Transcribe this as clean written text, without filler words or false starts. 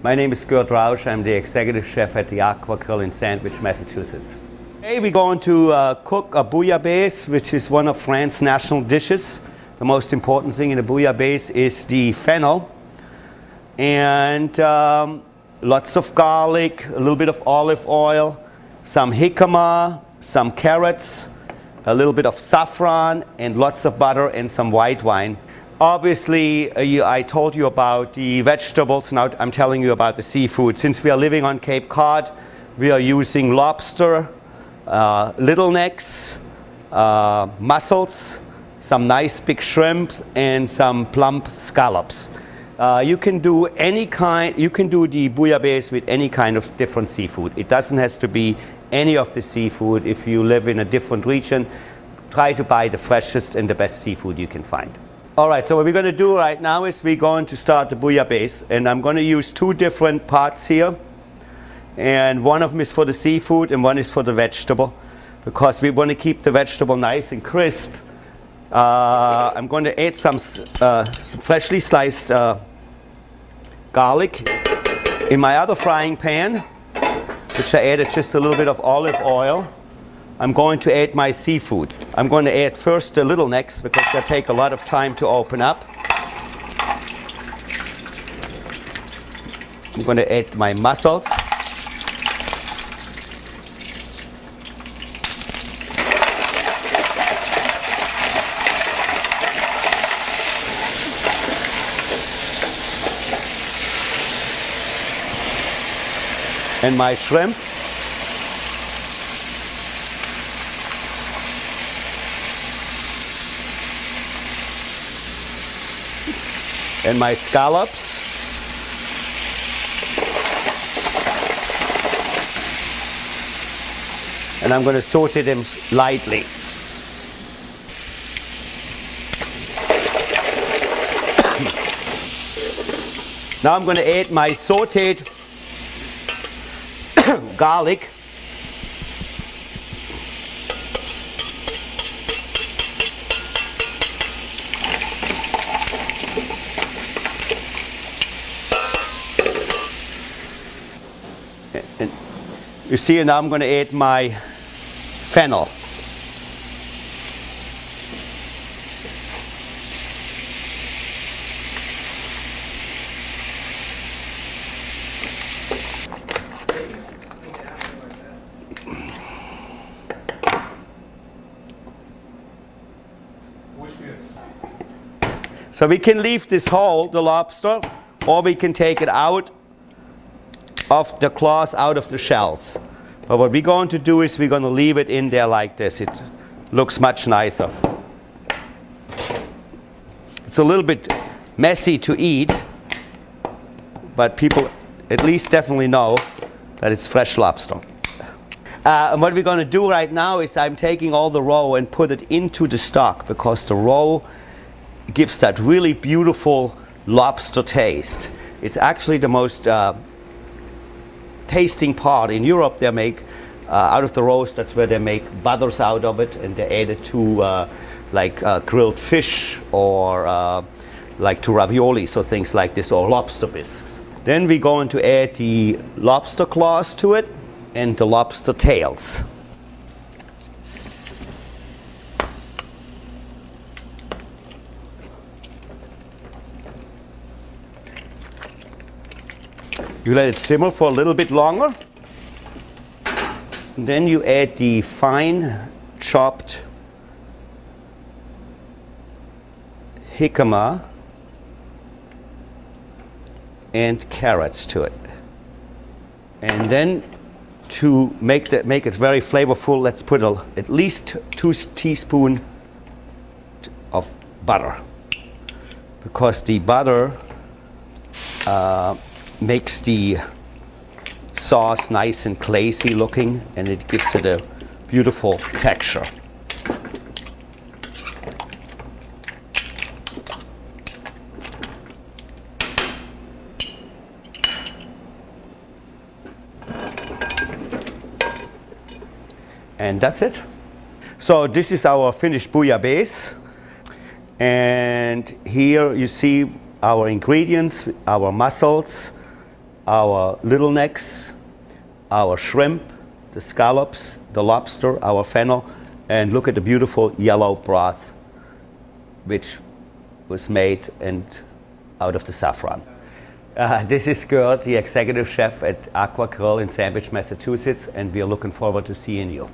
My name is Gert Rausch. I'm the executive chef at the Aqua Grille in Sandwich, Massachusetts. Today we're going to cook a bouillabaisse, which is one of France's national dishes. The most important thing in the bouillabaisse is the fennel. And lots of garlic, a little bit of olive oil, some jicama, some carrots, a little bit of saffron, and lots of butter and some white wine. Obviously, I told you about the vegetables, now I'm telling you about the seafood. Since we are living on Cape Cod, we are using lobster, little necks, mussels, some nice big shrimp, and some plump scallops. You can do the bouillabaisse with any kind of different seafood. It doesn't have to be any of the seafood. If you live in a different region, try to buy the freshest and the best seafood you can find. All right, so what we're going to do right now is we're going to start the bouillabaisse, and I'm going to use two different pots here, and one of them is for the seafood and one is for the vegetable, because we want to keep the vegetable nice and crisp. I'm going to add some freshly sliced garlic in my other frying pan, which I added just a little bit of olive oil. I'm going to add my seafood. I'm going to add first the little necks because they take a lot of time to open up. I'm going to add my mussels. And my shrimp. And my scallops. And I'm going to saute them lightly. Now I'm going to add my sauteed garlic. And you see, now I'm going to add my fennel. So we can leave this whole, the lobster, or we can take it out of the claws, out of the shells. But what we're going to do is we're going to leave it in there like this. It looks much nicer. It's a little bit messy to eat, but people at least definitely know that it's fresh lobster. And what we're going to do right now is I'm taking all the roe and put it into the stock, because the roe gives that really beautiful lobster taste. It's actually the most tasting part. In Europe they make out of the roast, that's where they make butters out of it, and they add it to grilled fish, or like to raviolis or things like this, or lobster bisques. Then we're going to add the lobster claws to it and the lobster tails. You let it simmer for a little bit longer. And then you add the fine chopped jicama and carrots to it. And then to make it very flavorful, let's put at least 2 teaspoons of butter, because the butter makes the sauce nice and glazy looking, and it gives it a beautiful texture. And that's it. So this is our finished bouillabaisse, and here you see our ingredients, our mussels, our little necks, our shrimp, the scallops, the lobster, our fennel, and look at the beautiful yellow broth which was made and out of the saffron. This is Gert, the executive chef at Aqua Grill in Sandwich, Massachusetts, and we are looking forward to seeing you.